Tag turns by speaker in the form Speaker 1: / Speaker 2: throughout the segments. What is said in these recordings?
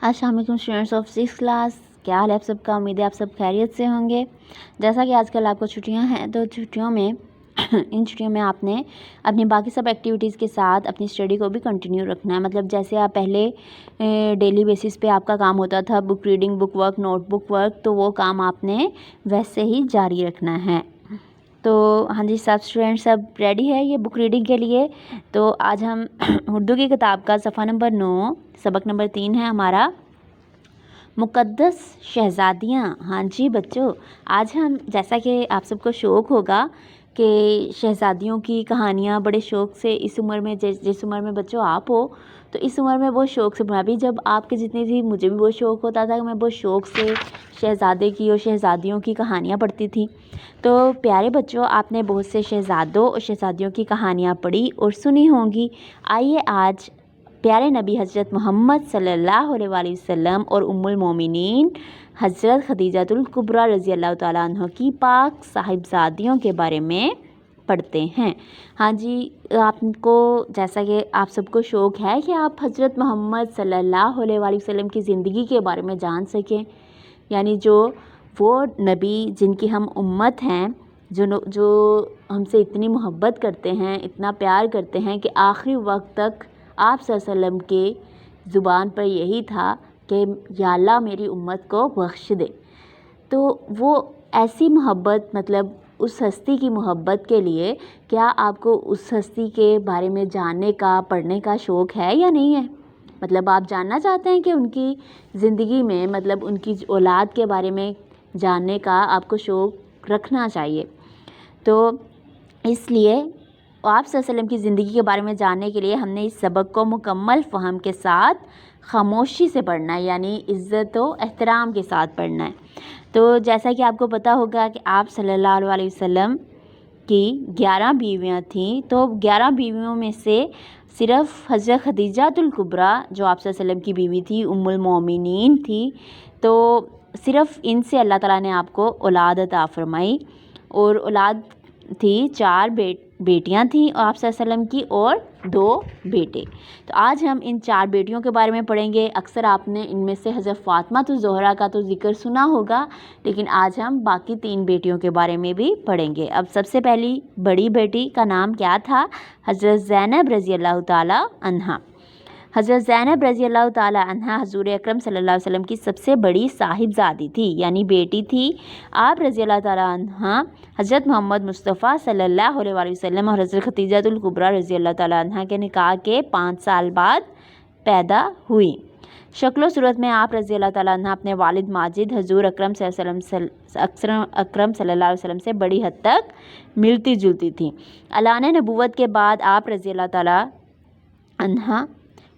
Speaker 1: अस्सलाम वालेकुम students of 6th class. क्या हाल है आप सबका? उम्मीद है आप सब खैरियत से होंगे। जैसा कि आजकल आपको छुट्टियां हैं तो छुट्टियों में इन छुट्टियों में आपने अपनी बाकी सब एक्टिविटीज़ के साथ अपनी स्टडी को भी कंटिन्यू रखना है। मतलब जैसे आप पहले डेली बेसिस पे आपका काम होता था book reading, book work, notebook work, तो वो काम आपने वैसे ही जारी रखना है। तो हाँ जी, सब स्टूडेंट सब रेडी है ये बुक रीडिंग के लिए। तो आज हम उर्दू की किताब का सफ़ा नंबर 9 सबक नंबर 3 है हमारा, मुक़द्दस शहज़ादियाँ। हाँ जी बच्चों, आज हम, जैसा कि आप सबको शौक़ होगा कि शहज़ादियों की कहानियाँ बड़े शौक़ से इस उम्र में, जिस उम्र में बच्चों आप हो, तो इस उम्र में बहुत शौक़ से, मैं भी जब आपके जितनी थी मुझे भी बहुत शौक़ होता था कि मैं बहुत शौक़ से शहज़ादे की और शहज़ादियों की कहानियाँ पढ़ती थी। तो प्यारे बच्चों, आपने बहुत से शहज़ादों और शहज़ादियों की कहानियाँ पढ़ी और सुनी होंगी। आइए आज प्यारे नबी हज़रत मोहम्मद सल्लल्लाहु अलैहि वसल्लम और उम्मुल मोमिनीन हज़रत खदीजतुल कुबरा रज़ी अल्लाह ताला अन्हा की पाक साहिबजादियों के बारे में पढ़ते हैं। हाँ जी, आपको, जैसा कि आप सबको शौक़ है कि आप हज़रत मोहम्मद सल्लल्लाहु अलैहि वसल्लम की ज़िंदगी के बारे में जान सकें, यानी जो वो नबी जिनकी हम उम्मत हैं, जो हमसे इतनी मोहब्बत करते हैं, इतना प्यार करते हैं कि आखिरी वक्त तक आप सल्लल्लाहु अलैहि वसल्लम के ज़ुबान पर यही था कि या अल्लाह मेरी उम्मत को बख्श दे। तो वो ऐसी मोहब्बत, मतलब उस हस्ती की मोहब्बत के लिए, क्या आपको उस हस्ती के बारे में जानने का, पढ़ने का शौक़ है या नहीं है? मतलब आप जानना चाहते हैं कि उनकी ज़िंदगी में, मतलब उनकी औलाद के बारे में जानने का आपको शौक़ रखना चाहिए। तो इसलिए आप सल्लल्लाहु अलैहि वसल्लम की ज़िंदगी के बारे में जानने के लिए हमने इस सबक को मुकम्मल फ़हम के साथ खामोशी से पढ़ना है, यानी इज़्ज़त व एहतराम के साथ पढ़ना है। तो जैसा कि आपको पता होगा कि आप सल्लल्लाहु अलैहि वसल्लम की 11 बीवियाँ थीं, तो 11 बीवियों में से सिर्फ़ हज़रत खदीजतुल कुबरा, जो आप सल्लल्लाहु अलैहि वसल्लम की बीवी थी, उम्मुल मोमिनीन थी, तो सिर्फ़ इनसे अल्लाह ताला ने आपको औलाद अता फ़रमाई। और औलाद थी 4 बेटियां थीं और आप सल्लल्लाहु अलैहि वसल्लम की, और 2 बेटे। तो आज हम इन 4 बेटियों के बारे में पढ़ेंगे। अक्सर आपने इनमें से हज़रत फ़ातिमा ज़ोहरा का तो ज़िक्र सुना होगा, लेकिन आज हम बाकी 3 बेटियों के बारे में भी पढ़ेंगे। अब सबसे पहली बड़ी बेटी का नाम क्या था? हज़रत ज़ैनब रज़ी अल्लाह ताला अन्हा। हज़रत ज़ैनब रज़ी अल्लाह ताला अन्हा हज़ूर अकरम सल्लल्लाहु अलैहि वसल्लम की सबसे बड़ी साहिबजादी थी, यानी बेटी थी। आप रज़ी अल्लाह ताला अन्हा हज़रत मोहम्मद मुस्तफ़ा सल्लल्लाहु अलैहि वसल्लम और हज़रत खदीजतुल कुबरा रज़ी अल्लाह ताला अन्हा के निकाह के 5 साल बाद पैदा हुई। शक्ल सूरत में आप रज़ी अल्लाह ताला अन्हा अपने वालिद माजिद हज़ूर अकरम सल्लल्लाहु अलैहि वसल्लम से बड़ी हद तक मिलती जुलती थी। ऐलान नबूवत के बाद आप रज़ी अल्लाह ताला अन्हा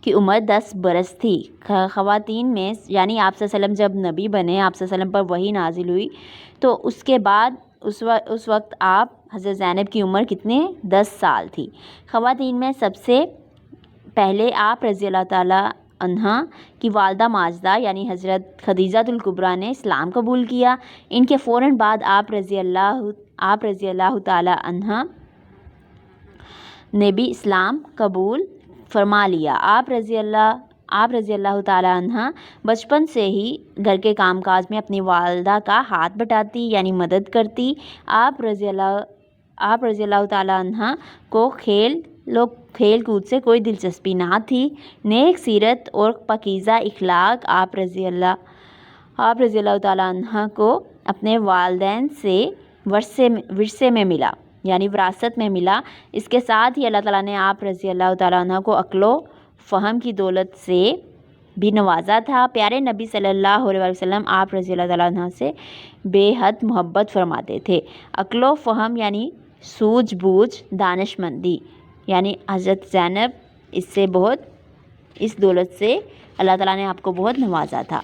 Speaker 1: की उम्र 10 बरस थी। ख़वातीन में, यानी आप सल्लल्लाहु अलैहि वसल्लम जब नबी बने, आप सल्लल्लाहु अलैहि वसल्लम पर वही नाजिल हुई, तो उसके बाद उस वक्त आप हज़रत ज़ैनब की उम्र कितने? 10 साल थी। ख़वातीन में सबसे पहले आप रज़ी अल्लाह ताला अन्हा की वालदा माजदा, यानी हज़रत खदीजतुल कुबरा ने इस्लाम कबूल किया। इनके फ़ौरन बाद आप रज़ी अल्लाह ताला अन्हा ने भी इस्लाम कबूल फरमा लिया। आप रज़ी अल्लाह ताला अन्हा बचपन से ही घर के कामकाज में अपनी वालदा का हाथ बटाती, यानी मदद करती। आप रज़ी अल्लाह ताला अन्हा को खेल कूद से कोई दिलचस्पी ना थी। नेक सीरत और पाकीज़ा इखलाक आप रज़ी अल्लाह ताला अन्हा को अपने वालिदैन से विरसे में मिला, यानी विरासत में मिला। इसके साथ ही अल्लाह ताला ने आप रज़ी अल्लाह ताला अन्हा को अक्लो फ़हम की दौलत से भी नवाजा था। प्यारे नबी सल्लल्लाहु अलैहि वसल्लम आप रज़ी अल्लाह ताला अन्हा से बेहद मोहब्बत फरमाते थे। अक्लो फ़हम यानी सूझबूझ, दानिशमंदी, यानी हज़रत ज़ैनब इस दौलत से अल्लाह ताला ने आपको बहुत नवाजा था।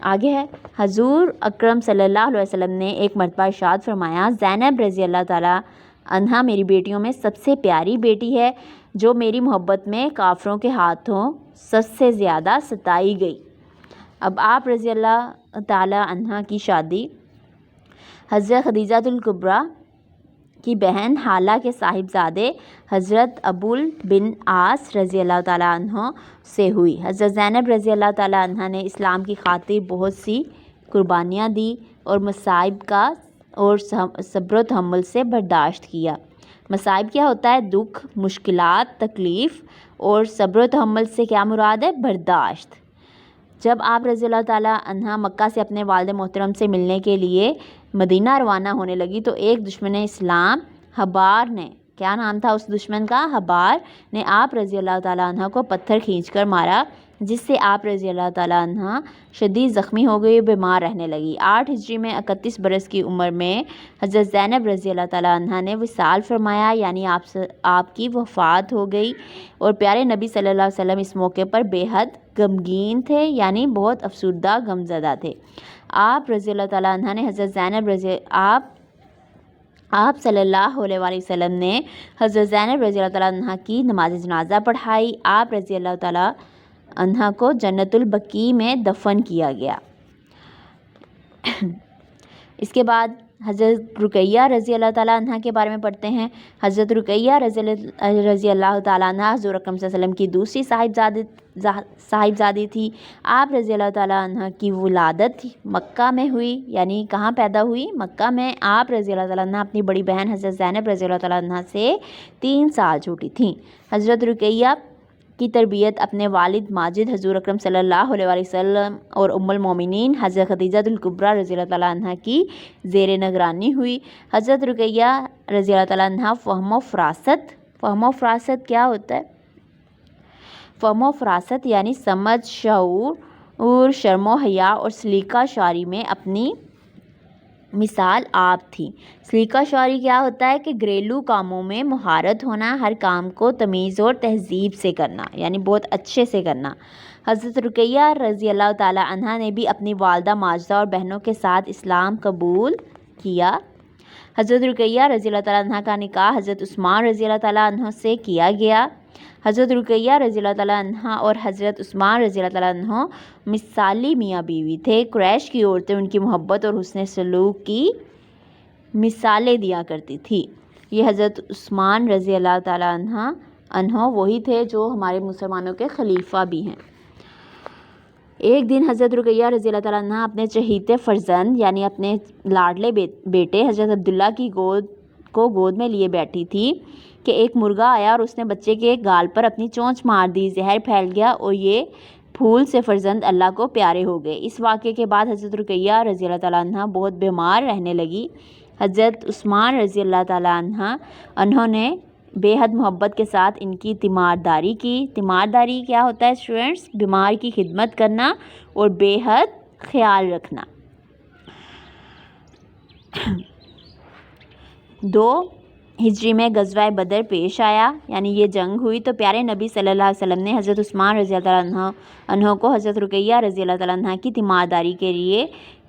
Speaker 1: आगे है, हज़ूर अकरम सल्लल्लाहु अलैहि वसल्लम ने एक मरतबा इरशाद फरमाया, ज़ैनब रज़ी अल्लाह ताला अन्हा मेरी बेटियों में सबसे प्यारी बेटी है, जो मेरी मोहब्बत में काफिरों के हाथों सबसे ज़्यादा सताई गई। अब आप रज़ी अल्लाह ताला अन्हा की शादी हज़रत खदीजतुल कुबरा کی بہن حالہ کے صاحبزادے حضرت ابول بن عاص رضی اللہ تعالیٰ عنہ سے ہوئی۔ حضرت زینب رضی اللہ تعالیٰ عنہ نے اسلام کی خاطر بہت سی قربانیاں دی اور مصائب کا اور صبر و تحمل سے برداشت کیا۔ مصائب کیا ہوتا ہے؟ دکھ، مشکلات، تکلیف، اور صبر و تحمل سے کیا مراد ہے؟ برداشت۔ جب آپ رضی اللہ تعالیٰ عنہ مکہ سے اپنے والد محترم سے ملنے کے لیے مدینہ روانہ ہونے لگی تو ایک دشمن اسلام حبار نے، کیا نام تھا اس دشمن کا؟ حبار نے آپ رضی اللہ تعالیٰ عنہ کو پتھر کھینچ کر مارا، جس سے آپ رضی اللہ تعالیٰ عنہ شدید زخمی ہو گئی اور بیمار رہنے لگی۔ 8 ہجری میں 31 برس کی عمر میں حضرت زینب رضی اللہ تعالیٰ عنہ نے وصال فرمایا، یعنی آپ کی وفات ہو گئی، اور پیارے نبی صلی اللہ علیہ وسلم اس موقع پر بے حد غمگین تھے، یعنی بہت افسردہ غمزدہ تھے۔ آپ رضی اللہ تعالیٰ عنہ نے حضرت زینب آپ صلی اللہ علیہ وآلہ وسلم نے حضرت زینب رضی اللہ تعالیٰ عنہ کی نماز جنازہ پڑھائی۔ آپ رضی اللہ تعالیٰ عنہ کو جنت البقیع میں دفن کیا گیا۔ اس کے بعد حضرت رقیہ رضی اللہ تعالیٰ عنہ کے بارے میں پڑھتے ہیں۔ حضرت رقیہ رضی اللہ تعالیٰ عنہ حضور اکرم صلی اللہ علیہ وسلم کی دوسری صاحبزادی تھی۔ آپ رضی اللہ تعالیٰ عنہ کی ولادت مکہ میں ہوئی، یعنی کہاں پیدا ہوئی؟ مکہ میں۔ آپ رضی اللہ تعالیٰ عنہ اپنی بڑی بہن حضرت زینب رضی اللہ تعالیٰ عنہ سے 3 سال چھوٹی تھیں۔ حضرت رقیہ کی تربیت اپنے والد ماجد حضور اکرم صلی اللہ علیہ وآلہ وسلم اور ام المومنین حضرت خدیجہ الکبریٰ رضی اللہ تعالیٰ عنہ کی زیر نگرانی ہوئی۔ حضرت رقیہ رضی اللہ تعالیٰ عنہ فہم و فراست کیا ہوتا ہے؟ فہم و فراست یعنی سمجھ، شعور اور شرم و حیا اور سلیقہ شعری میں اپنی مثال آپ تھی۔ سلیقہ شعری کیا ہوتا ہے؟ کہ گھریلو کاموں میں مہارت ہونا، ہر کام کو تمیز اور تہذیب سے کرنا، یعنی بہت اچھے سے کرنا۔ حضرت رقیہ رضی اللہ تعالیٰ عنہ نے بھی اپنی والدہ ماجدہ اور بہنوں کے ساتھ اسلام قبول کیا۔ حضرت رقیہ رضی اللہ تعالیٰ عنہ کا نکاح حضرت عثمان رضی اللہ تعالیٰ عنہ سے کیا گیا۔ حضرت رقیہ رضی اللہ تعالیٰ عنہ اور حضرت عثمان رضی اللہ تعالیٰ عنہ مثالی میاں بیوی تھے۔ قریش کی عورتیں ان کی محبت اور حسن سلوک کی مثالیں دیا کرتی تھی۔ یہ حضرت عثمان رضی اللہ تعالیٰ عنہ وہی تھے جو ہمارے مسلمانوں کے خلیفہ بھی ہیں۔ ایک دن حضرت رقیہ رضی اللہ تعالیٰ عنہ اپنے چہیتے فرزند یعنی اپنے لاڈلے بیٹے حضرت عبداللہ کی گود میں لیے بیٹھی تھی کہ ایک مرغا آیا اور اس نے بچے کے گال پر اپنی چونچ مار دی، زہر پھیل گیا اور یہ پھول سے فرزند اللہ کو پیارے ہو گئے۔ اس واقعے کے بعد حضرت رقیہ رضی اللہ تعالیٰ عنہ بہت بیمار رہنے لگی۔ حضرت عثمان رضی اللہ تعالیٰ عنہ نے بے حد محبت کے ساتھ ان کی تیمارداری کی۔ تیمارداری کیا ہوتا ہے اسٹوڈنٹس؟ بیمار کی خدمت کرنا اور بے حد خیال رکھنا۔ 2 ہجری میں غزوہ بدر پیش آیا، یعنی یہ جنگ ہوئی، تو پیارے نبی صلی اللہ علیہ وسلم نے حضرت عثمان رضی اللہ تعالیٰ عنہ کو حضرت رقیہ رضی اللہ تعالیٰ عنہ کی تیمارداری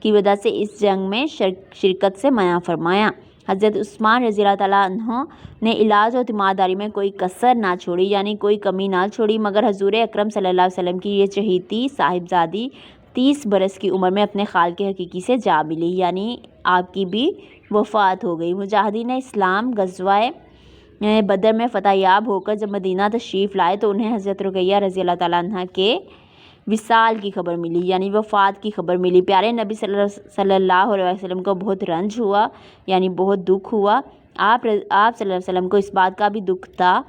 Speaker 1: کی وجہ سے اس جنگ میں شرکت سے منع فرمایا۔ حضرت عثمان رضی اللہ تعالیٰ عنہ نے علاج اور تیمارداری میں کوئی کسر نہ چھوڑی، یعنی کوئی کمی نہ چھوڑی، مگر حضور اکرم صلی اللہ علیہ وسلم کی یہ چہیتی صاحبزادی 30 برس کی عمر میں اپنے خالق حقیقی سے جا ملی، یعنی آپ کی بھی وفات ہو گئی۔ مجاہدین اسلام غزوہ بدر میں فتح یاب ہو کر جب مدینہ تشریف لائے تو انہیں حضرت رقیہ رضی اللہ تعالیٰ عنہ کے وصال کی خبر ملی، یعنی وفات کی خبر ملی۔ پیارے نبی صلی اللہ علیہ وسلم کو بہت رنج ہوا، یعنی بہت دکھ ہوا۔ آپ صلی اللہ علیہ وسلم کو اس بات کا بھی دکھ تھا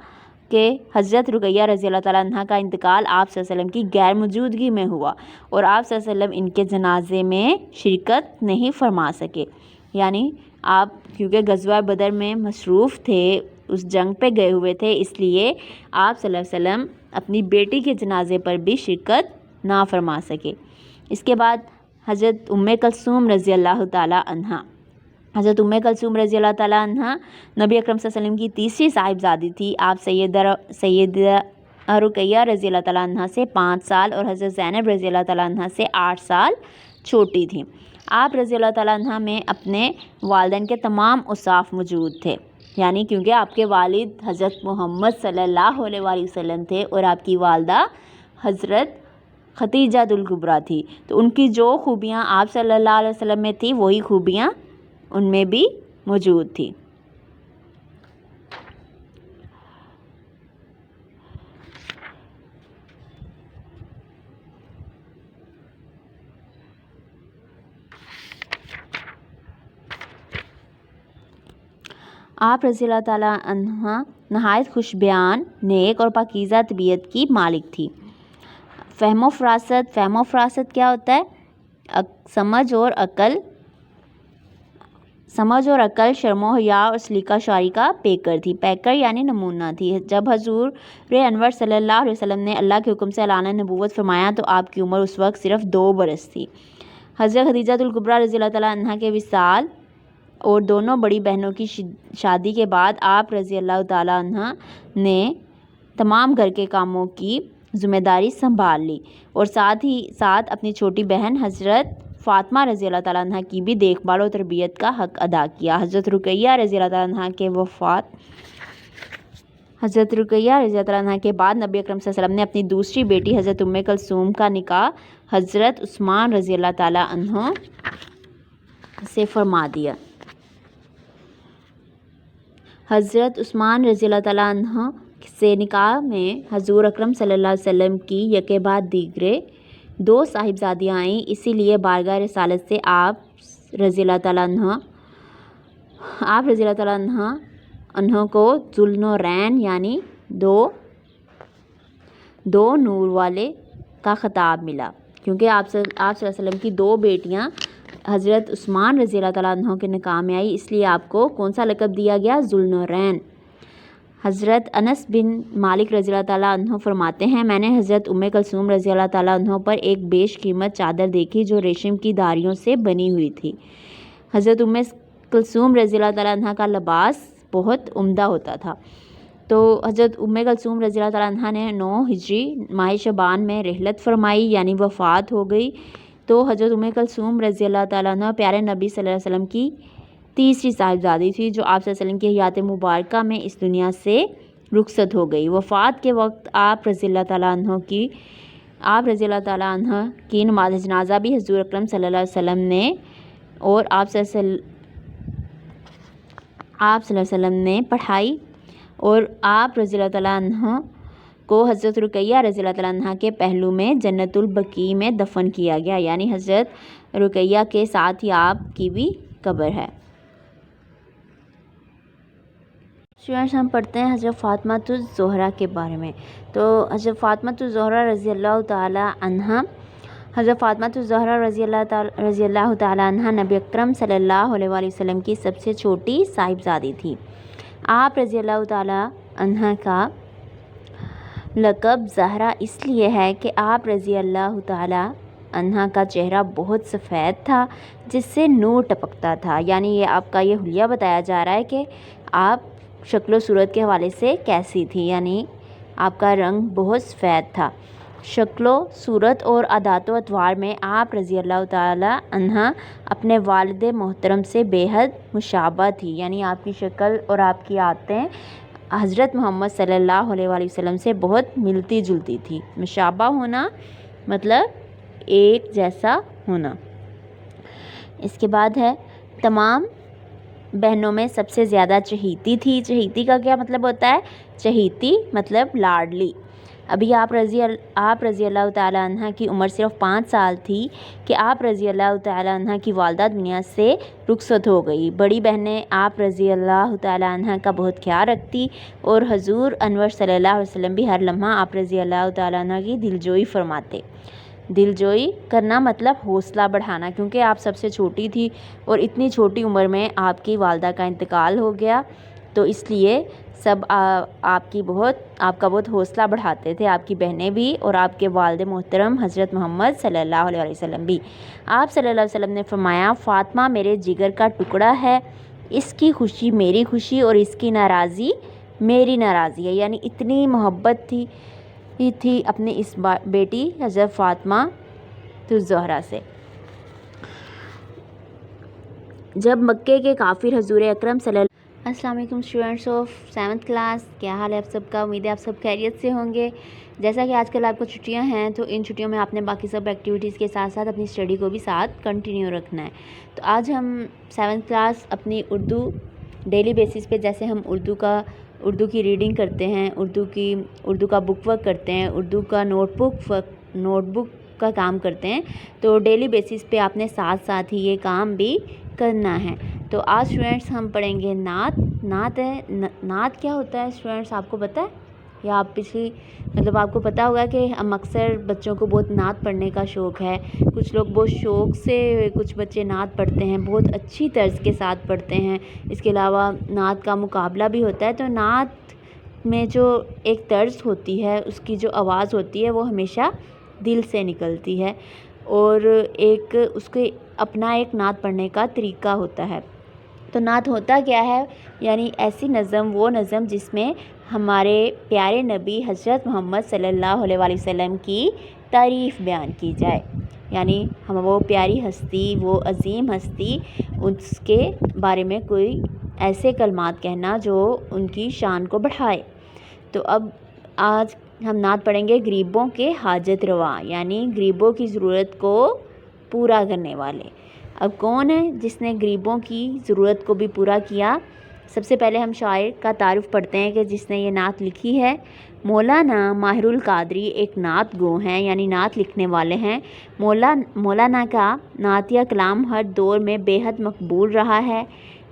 Speaker 1: کہ حضرت رقیہ رضی اللہ تعالیٰ عنہ کا انتقال آپ صلی اللہ علیہ وسلم کی غیر موجودگی میں ہوا اور آپ صلی اللہ علیہ وسلم ان کے جنازے میں شرکت نہیں فرما سکے، یعنی آپ کیونکہ غزوہ بدر میں مصروف تھے، اس جنگ پہ گئے ہوئے تھے، اس لیے آپ صلی اللہ علیہ وسلم اپنی بیٹی کے جنازے پر بھی شرکت نہ فرما سکے۔ اس کے بعد حضرت ام کلثوم رضی اللہ تعالیٰ عنہ حضرت ام کلثوم رضی اللہ تعالیٰ عنہ نبی اکرم صلی اللہ علیہ وسلم کی تیسری صاحبزادی تھی۔ آپ سیدہ رقیہ رضی اللہ تعالیٰ عنہ سے 5 سال اور حضرت زینب رضی اللہ تعالیٰ عنہ سے 8 سال چھوٹی تھیں۔ آپ رضی اللہ تعالیٰ عنہ میں اپنے والدین کے تمام اوصاف موجود تھے، یعنی کیونکہ آپ کے والد حضرت محمد صلی اللہ علیہ وآلہ وسلم تھے اور آپ کی والدہ حضرت خدیجہ الکبریٰ تھی، تو ان کی جو خوبیاں آپ صلی اللہ علیہ وسلم میں تھیں وہی خوبیاں ان میں بھی موجود تھی۔ आप रज़ी अल्लाह ताला अन्हा नहायत खुश बयान, नेक और पाकीज़ा तबीयत की मालिक थी। फ़हमो फ़रासत क्या होता है? समझ और अकल, शर्मो हया और सलीका शारी का पेकर थी। पेकर यानी नमूना थी। जब हज़ूर अनवर सल्लल्लाहु अलैहि वसल्लम ने अल्लाह के हुक्म से ऐलान नबूवत फरमाया तो आपकी उम्र उस वक्त सिर्फ 2 बरस थी। हज़रत खदीजतुल कुबरा रज़ी अल्लाह ताला अन्हा के विसाल और दोनों बड़ी बहनों की शादी के बाद आप रज़ी अल्लाह ताला अन्हा ने तमाम घर के कामों की ज़िम्मेदारी संभाल ली और साथ ही साथ अपनी छोटी बहन हज़रत फ़ातिमा रज़ी अल्लाह ताला अन्हा की भी देखभाल और तरबियत का हक़ अदा किया। हज़रत रुक़ैया रज़ी अल्लाह ताला अन्हा के बाद नबी अकरम सल्लल्लाहु अलैहि वसल्लम ने अपनी दूसरी बेटी हज़रत उम्मे कुलसूम का निकाह हज़रत उस्मान रज़ी अल्लाह ताला अन्हु से फरमा दिया। हज़रत उस्मान रज़ी अल्लाह ताला अन्हु से निकाह में हज़ूर अकरम सल्लल्लाहु अलैहि वसल्लम की यके बाद दीगरे 2 साहिबजादियाँ आईं। इसीलिए बारगाह रिसालत से आप रज़ी अल्लाह ताला अन्हा को ज़ुल्नूरैन यानी दो नूर वाले का ख़िताब मिला, क्योंकि आप सल्लल्लाहु अलैहि वसल्लम की 2 बेटियाँ हज़रत उस्मान रज़ी अल्लाह ताला अन्हु के निकाह में आई, इसलिए आपको कौन सा लक़ब दिया गया? ज़ुल्नूरैन। हज़रत अनस बिन मालिक रज़ी अल्लाह ताला अन्हु फरमाते हैं, मैंने हज़रत उम्मे कुलसूम रज़ी अल्लाह ताला अन्हु पर एक बेशकीमत चादर देखी जो रेशम की धारियों से बनी हुई थी। हज़रत उम्मे कुलसूम रज़ी अल्लाह ताला अन्हा का लिबास बहुत उम्दा होता था। तो हज़रत उम्मे कुलसूम रज़ी अल्लाह ताला अन्हा ने 9 हिजरी माह शबान में रहलत फरमाई यानी वफ़ात हो गई। तो हज़रत उम्मे कुलसूम रज़ी अल्लाह ताला अन्हा प्यारे नबी सल्लल्लाहु अलैहि वसल्लम की तीसरी साहिबजादी थी जो आप सल्लल्लाहु अलैहि वसल्लम की हयात मुबारका में इस दुनिया से रुखसत हो गई। वफ़ात के वक्त आप रज़ी अल्लाह ताला की नमाज जनाजा भी हज़ूर अकरम सल्लल्लाहु अलैहि वसल्लम ने और आप सल्लल्लाहु अलैहि वसल्लम ने पढ़ाई और आप रज़ी अल्लाह ताला अन्हा को हज़रत रुक़ैया रज़ी अल्लाह ताला अन्हा के पहलू में जन्नतुल बकी में दफन किया गया, यानी हज़रत रुक़ैया के साथ ही आपकी भी कब्र है। स्टूडेंट्स, हम पढ़ते हैं हज़रत फ़ातिमा ज़ोहरा के बारे में। तो हज़रत फ़ातिमा ज़ोहरा रज़ी अल्लाह ताला अन्हा रज़ी अल्लाह ताला अन्हा नबी अकरम सल्लल्लाहु अलैहि वसल्लम की सबसे छोटी साहिबजादी थी। आप रज़ी अल्लाह ताला अन्हा का लक़ब ज़हरा इसलिए है कि आप रज़ी अल्लाह ताला अन्हा का चेहरा बहुत सफ़ेद था जिससे नूर टपकता था, यानी ये आपका ये हुलिया बताया जा रहा है कि आप शक्ल सूरत के हवाले से कैसी थी, यानी आपका रंग बहुत सफ़ेद था। शक्लो सूरत और आदात व अतवार में आप रज़ी अल्लाह ताला अन्हा अपने वालिद मोहतरम से बेहद मुशाबा थी, यानी आपकी शक्ल और आपकी आदतें हज़रत मोहम्मद सल्लल्लाहु अलैहि वसल्लम से बहुत मिलती जुलती थी। मुशाबा होना मतलब एक जैसा होना। इसके बाद है तमाम बहनों में सबसे ज़्यादा चहीती थी। चहीती का क्या मतलब होता है? चहीती मतलब लाडली। अभी आप रज़ी अल्लाह ताला अन्हा की उम्र सिर्फ 5 साल थी कि आप रज़ी अल्लाह ताला अन्हा की वालिदा दुनिया से रुखसत हो गई। बड़ी बहनें आप रज़ी अल्लाह ताला अन्हा का बहुत ख्याल रखती और हज़ूर अनवर सल्लल्लाहु अलैहि वसल्लम भी हर लम्हा आप रज़ी अल्लाह ताला अन्हा की दिलजोई फरमाते। दिलजोई करना मतलब हौसला बढ़ाना, क्योंकि आप सबसे छोटी थी और इतनी छोटी उम्र में आपकी वालिदा का इंतकाल हो गया, तो इसलिए सब आपका बहुत हौसला बढ़ाते थे, आपकी बहनें भी और आपके वालिद मोहतरम हज़रत मोहम्मद सल्लल्लाहु अलैहि वसल्लम भी। आप सल्लल्लाहु अलैहि वसल्लम ने फरमाया, फ़ातिमा मेरे जिगर का टुकड़ा है, इसकी खुशी मेरी खुशी और इसकी नाराज़ी मेरी नाराज़ी है, यानी इतनी मोहब्बत थी अपनी इस बेटी हज़रत फ़ातिमा ज़ोहरा से। जब मक्के के काफिर हज़ूर अकरम अस्सलाम वालेकुम स्टूडेंट्स ऑफ 7th क्लास, क्या हाल है आप सबका? उम्मीद है आप सब खैरियत से होंगे। जैसा कि आजकल आपको छुट्टियां हैं तो इन छुट्टियों में आपने बाकी सब एक्टिविटीज़ के साथ साथ अपनी स्टडी को भी साथ कंटिन्यू रखना है। तो आज हम 7th क्लास अपनी उर्दू डेली बेसिस पे, जैसे हम उर्दू की रीडिंग करते हैं, उर्दू का बुक वर्क करते हैं, उर्दू का नोटबुक का काम करते हैं, तो डेली बेसिस पे आपने साथ साथ ही ये काम भी करना है। तो आज स्टूडेंट्स हम पढ़ेंगे नात नात है। नात क्या होता है स्टूडेंट्स, आपको पता है? या आप मतलब आपको पता होगा कि हम अक्सर बच्चों को बहुत नात पढ़ने का शौक़ है। कुछ लोग बहुत शौक़ से कुछ बच्चे नात पढ़ते हैं, बहुत अच्छी तर्ज के साथ पढ़ते हैं। इसके अलावा नात का मुकाबला भी होता है। तो नात में जो एक तर्ज होती है, उसकी जो आवाज़ होती है वो हमेशा दिल से निकलती है, और एक उसके अपना एक नात पढ़ने का तरीका होता है। तो नात होता क्या है, यानी ऐसी नज़म, वो नज़म जिसमें हमारे प्यारे नबी हज़रत मोहम्मद सल्लल्लाहु अलैहि वसल्लम की तारीफ़ बयान की जाए। यानी हम वो प्यारी हस्ती, वो अज़ीम हस्ती, उसके बारे में कोई ऐसे कलमात कहना जो उनकी शान को बढ़ाए। तो अब आज हम नात पढ़ेंगे गरीबों के हाजत रवा, यानी गरीबों की ज़रूरत को पूरा करने वाले। अब कौन है जिसने गरीबों की ज़रूरत को भी पूरा किया? सबसे पहले हम शायर का तारुफ पढ़ते हैं कि जिसने ये नात लिखी है। मौलाना माहिरुल कादरी एक नात गो हैं, यानी नात लिखने वाले हैं। मौलाना का नातिया कलाम हर दौर में बेहद मकबूल रहा है।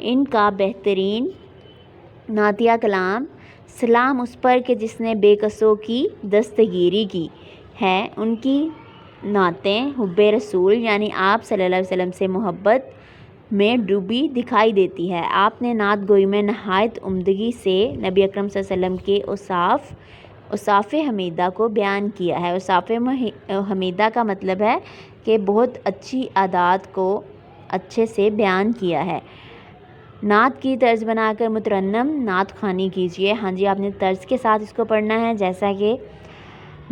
Speaker 1: इनका बेहतरीन नातिया कलाम सलाम उस पर कि जिसने बेकसों की दस्तगीरी की है। उनकी नातें हुब्बे रसूल, यानी आप सल्लल्लाहु अलैहि वसल्लम से मोहब्बत में डूबी दिखाई देती है। आपने नात गोई में नहायत उम्दगी से नबी अकरम सल्लल्लाहु अलैहि वसल्लम के औसाफ़ हमीदा को बयान किया है। औसाफ़ हमीदा का मतलब है कि बहुत अच्छी आदात को अच्छे से बयान किया है। नात की तर्ज बनाकर मुतरन्नम नात ख़ानी कीजिए। हाँ जी, आपने तर्ज के साथ इसको पढ़ना है, जैसा कि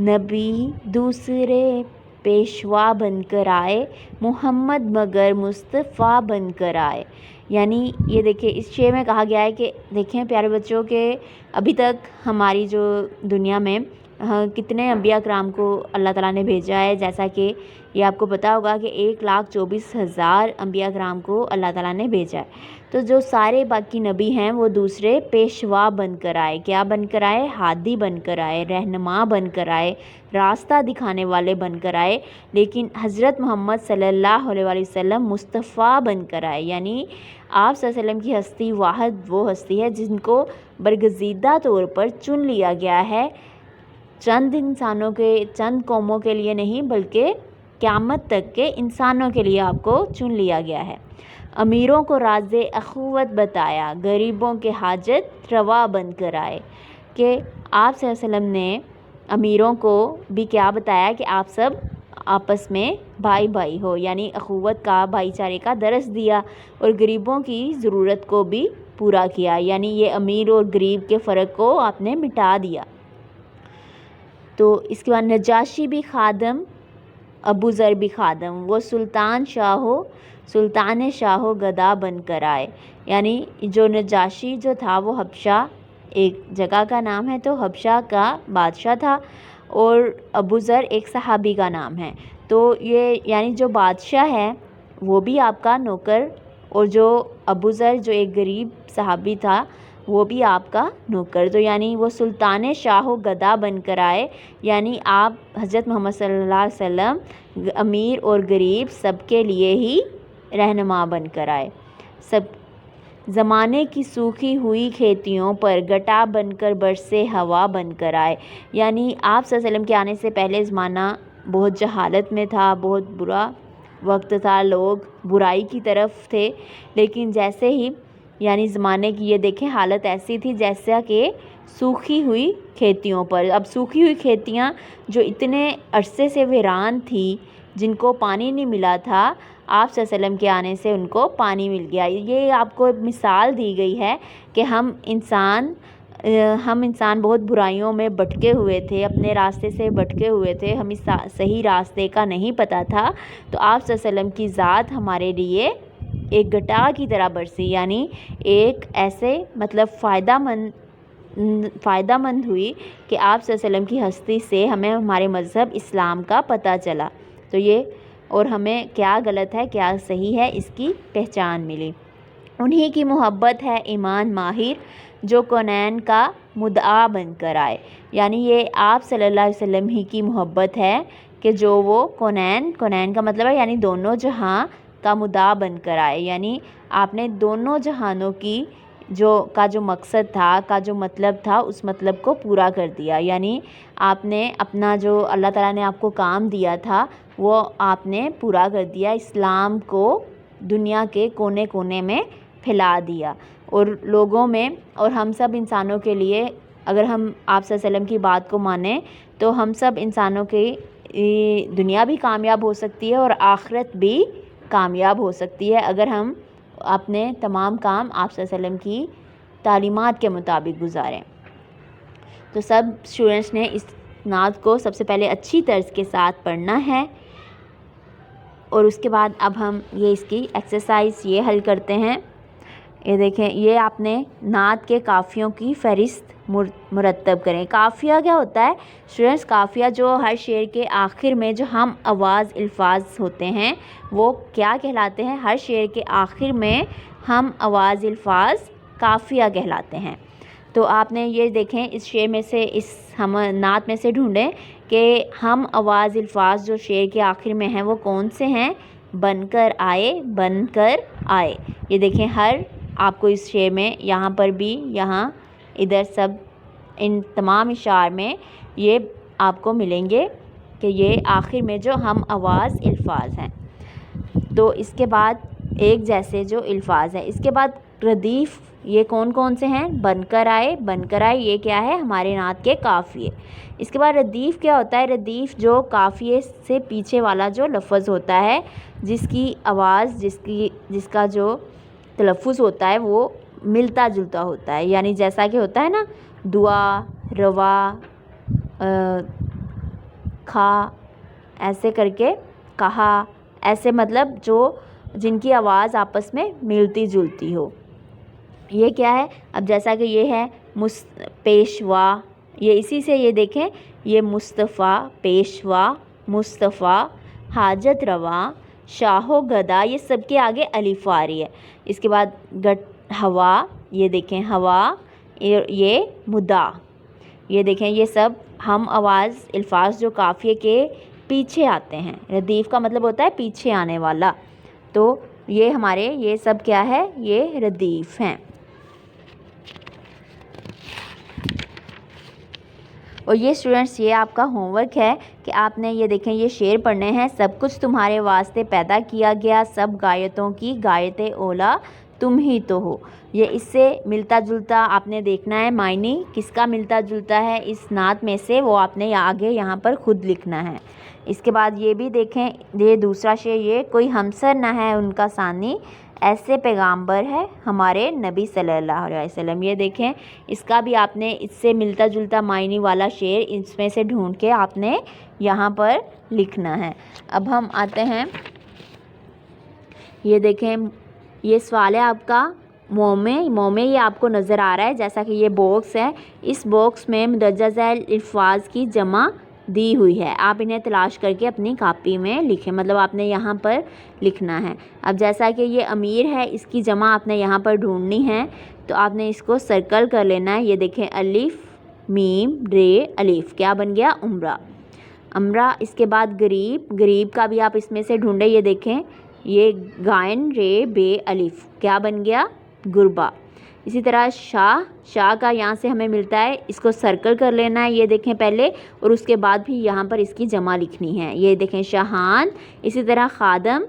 Speaker 1: नबी दूसरे पेशवा बनकर आए, मोहम्मद मगर मुस्तफ़ा बनकर आए। यानी ये देखिए, इस शेर में कहा गया है कि देखें प्यारे बच्चों के अभी तक हमारी जो दुनिया में कितने अंबिया कराम को अल्लाह ताला ने भेजा है। जैसा कि ये आपको पता होगा कि 1,24,000 अंबिया कराम को अल्लाह ताला ने भेजा है। तो जो सारे बाकी नबी हैं वो दूसरे पेशवा बनकर आए। क्या बनकर आए? हादी बनकर आए, रहनुमा बनकर आए, रास्ता दिखाने वाले बनकर आए। लेकिन हज़रत मोहम्मद सल्लल्लाहु अलैहि वसल्लम मुस्तफ़ा बनकर आए, यानी आप सल्लल्लाहु अलैहि वसल्लम की हस्ती वाहिद वो हस्ती है जिनको बरगज़ीदा तौर पर चुन लिया गया है। चंद इंसानों के, चंद कौमों के लिए नहीं, बल्कि क़यामत तक के इंसानों के लिए आपको चुन लिया गया है। अमीरों को राज़े अख़ुवत बताया, गरीबों के हाजत रवा बनकर आए। कि आप सल्लल्लाहु अलैहि वसल्लम ने अमीरों को भी क्या बताया कि आप सब आपस में भाई भाई हो, यानी अख़ुवत का, भाईचारे का दरस दिया, और गरीबों की ज़रूरत को भी पूरा किया। यानी ये अमीर और गरीब के फ़र्क को आपने मिटा दिया। तो इसके बाद नजाशी भी खादम, अबू ज़र भी खादम, वो सुल्तान शाहो गदा बनकर आए। यानी जो नजाशी जो था वो हबशा एक जगह का नाम है, तो हबशा का बादशाह था, और अबू ज़र एक सहाबी का नाम है। तो ये यानी जो बादशाह है वो भी आपका नौकर, और जो अबू ज़र जो एक गरीब सहाबी था वो भी आपका नौकर। तो यानी वो सुल्तान शाहो गदा बनकर आए, यानी आप हज़रत मोहम्मद सल्लल्लाहु अलैहि वसल्लम अमीर और गरीब सबके लिए ही रहनुमा बनकर आए। सब ज़माने की सूखी हुई खेतियों पर गटा बनकर बरसे हवा बनकर आए। यानी आप सल्लल्लाहु अलैहि वसल्लम के आने से पहले ज़माना बहुत जहालत में था, बहुत बुरा वक्त था, लोग बुराई की तरफ थे। लेकिन जैसे ही यानी ज़माने की ये देखें हालत ऐसी थी जैसा कि सूखी हुई खेतियों पर। अब सूखी हुई खेतियाँ जो इतने अरसे से वीरान थी, जिनको पानी नहीं मिला था, आप सल्लल्लाहु अलैहि वसल्लम के आने से उनको पानी मिल गया। ये आपको मिसाल दी गई है कि हम इंसान बहुत बुराइयों में भटके हुए थे, अपने रास्ते से भटके हुए थे, हमें सही रास्ते का नहीं पता था। तो आप सल्लल्लाहु अलैहि वसल्लम की ज़ात हमारे लिए एक घटा की तरह बरसी, यानी एक ऐसे मतलब फ़ायदामंद हुई कि आप सल्लल्लाहु अलैहि वसल्लम की हस्ती से हमें हमारे मज़हब इस्लाम का पता चला। तो ये और हमें क्या गलत है क्या सही है इसकी पहचान मिली। उन्हीं की मोहब्बत है ईमान माहिर, जो कौनैन का मुद्दा बनकर आए। यानी ये आप सल्लल्लाहु अलैहि वसल्लम ही की मोहब्बत है कि जो वो कौनैन का मतलब है यानी दोनों जहां का मुद्दा बनकर आए। यानी आपने दोनों जहानों की جو مقصد تھا، کا جو مطلب تھا، اس مطلب کو پورا کر دیا. یعنی آپ نے اپنا جو اللہ تعالیٰ نے آپ کو کام دیا تھا وہ آپ نے پورا کر دیا. اسلام کو دنیا کے کونے کونے میں پھیلا دیا اور لوگوں میں، اور ہم سب انسانوں کے لیے، اگر ہم آپ صلی اللہ علیہ وسلم کی بات کو مانیں تو ہم سب انسانوں کی دنیا بھی کامیاب ہو سکتی ہے اور آخرت بھی کامیاب ہو سکتی ہے اگر ہم اپنے تمام کام آپ صلی اللہ علیہ وسلم کی تعلیمات کے مطابق گزاریں. تو سب اسٹوڈنٹس نے اس نعت کو سب سے پہلے اچھی طرز کے ساتھ پڑھنا ہے اور اس کے بعد اب ہم یہ اس کی ایکسرسائز یہ حل کرتے ہیں. یہ دیکھیں، یہ آپ نے نعت کے قافیوں کی فہرست مرتب کریں. قافیہ کیا ہوتا ہے اسٹوڈنٹس؟ قافیہ جو ہر شعر کے آخر میں جو ہم آواز الفاظ ہوتے ہیں وہ کیا کہلاتے ہیں؟ ہر شعر کے آخر میں ہم آواز الفاظ قافیہ کہلاتے ہیں. تو آپ نے یہ دیکھیں اس شعر میں سے، اس ہم نعت میں سے ڈھونڈیں کہ ہم آواز الفاظ جو شعر کے آخر میں ہیں وہ کون سے ہیں. بن کر آئے، بن کر آئے. یہ دیکھیں ہر آپ کو اس شعر میں یہاں پر بھی، یہاں ادھر سب ان تمام اشعار میں یہ آپ کو ملیں گے کہ یہ آخر میں جو ہم آواز الفاظ ہیں. تو اس کے بعد ایک جیسے جو الفاظ ہیں، اس کے بعد ردیف، یہ کون کون سے ہیں؟ بن کر آئے، بن کر آئے، یہ کیا ہے؟ ہمارے نعت کے قافیے. اس کے بعد ردیف کیا ہوتا ہے؟ ردیف جو قافیے سے پیچھے والا جو لفظ ہوتا ہے، جس کی آواز، جس کا جو تلفظ ہوتا ہے وہ ملتا جلتا ہوتا ہے. یعنی جیسا کہ ہوتا ہے نا، دعا، روا، کھا، ایسے کر کے کہا، ایسے مطلب جن کی آواز آپس میں ملتی جلتی ہو. یہ کیا ہے؟ اب جیسا کہ یہ ہے پیشوا، یہ اسی سے یہ دیکھیں، یہ مصطفیٰ، پیشوا، مصطفیٰ، حاجت روا، شاہ و گدا، یہ سب کے آگے الف آ رہی ہے. اس کے بعد ہوا، یہ دیکھیں ہوا، یہ مدا، یہ دیکھیں یہ سب ہم آواز الفاظ جو قافیے کے پیچھے آتے ہیں. ردیف کا مطلب ہوتا ہے پیچھے آنے والا. تو یہ ہمارے یہ سب کیا ہے؟ یہ ردیف ہیں. اور یہ اسٹوڈنٹس یہ آپ کا ہوم ورک ہے کہ آپ نے یہ دیکھیں یہ شعر پڑھنے ہیں. سب کچھ تمہارے واسطے پیدا کیا گیا، سب غایتوں کی غایت اولا تم ہی تو ہو. یہ اس سے ملتا جلتا آپ نے دیکھنا ہے، معنی کس کا ملتا جلتا ہے اس نعت میں سے، وہ آپ نے آگے یہاں پر خود لکھنا ہے. اس کے بعد یہ بھی دیکھیں، یہ دوسرا شعر، یہ کوئی ہمسر نہ ہے ان کا ثانی، ایسے پیغامبر ہے ہمارے نبی صلی اللہ علیہ وسلم. یہ دیکھیں اس کا بھی آپ نے اس سے ملتا جلتا معنی والا شعر اس میں سے ڈھونڈ کے آپ نے یہاں پر لکھنا ہے. اب ہم آتے ہیں، یہ دیکھیں یہ سوال ہے آپ کا مومے یہ آپ کو نظر آ رہا ہے جیسا کہ یہ باکس ہے. اس باکس میں مندرجہ ذیل الفاظ کی جمع دی ہوئی ہے. آپ انہیں تلاش کر کے اپنی کاپی میں لکھیں، مطلب آپ نے یہاں پر لکھنا ہے. اب جیسا کہ یہ امیر ہے، اس کی جمع آپ نے یہاں پر ڈھونڈنی ہے، تو آپ نے اس کو سرکل کر لینا ہے. یہ دیکھیں الف میم رے الف، کیا بن گیا؟ امرا. امرا. اس کے بعد غریب کا بھی آپ اس میں سے ڈھونڈیں. یہ دیکھیں یہ غائن رے بے الف، کیا بن گیا؟ غربا. اسی طرح شاہ کا یہاں سے ہمیں ملتا ہے، اس کو سرکل کر لینا ہے. یہ دیکھیں پہلے، اور اس کے بعد بھی یہاں پر اس کی جمع لکھنی ہے. یہ دیکھیں شاہان. اسی طرح خادم،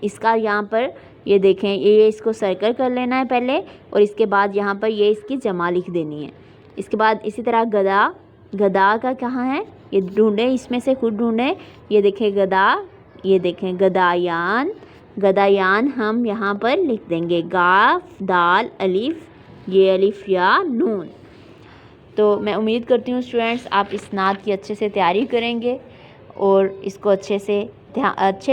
Speaker 1: اس کا یہاں پر یہ دیکھیں یہ اس کو سرکل کر لینا ہے پہلے، اور اس کے بعد یہاں پر یہ اس کی جمع لکھ دینی ہے. اس کے بعد اسی طرح گدا کا کہاں ہے؟ یہ ڈھونڈیں، اس میں سے خود ڈھونڈیں. یہ دیکھیں گدا، یہ دیکھیں گدایان ہم یہاں پر لکھ دیں گے گاف دال الف، یہ الف یا نون. تو میں امید کرتی ہوں اسٹوڈنٹس آپ اس نعت کی اچھے سے تیاری کریں گے اور اس کو اچھے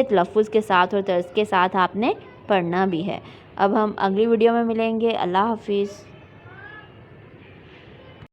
Speaker 1: تلفظ کے ساتھ اور طرز کے ساتھ آپ نے پڑھنا بھی ہے. اب ہم اگلی ویڈیو میں ملیں گے. اللہ حافظ.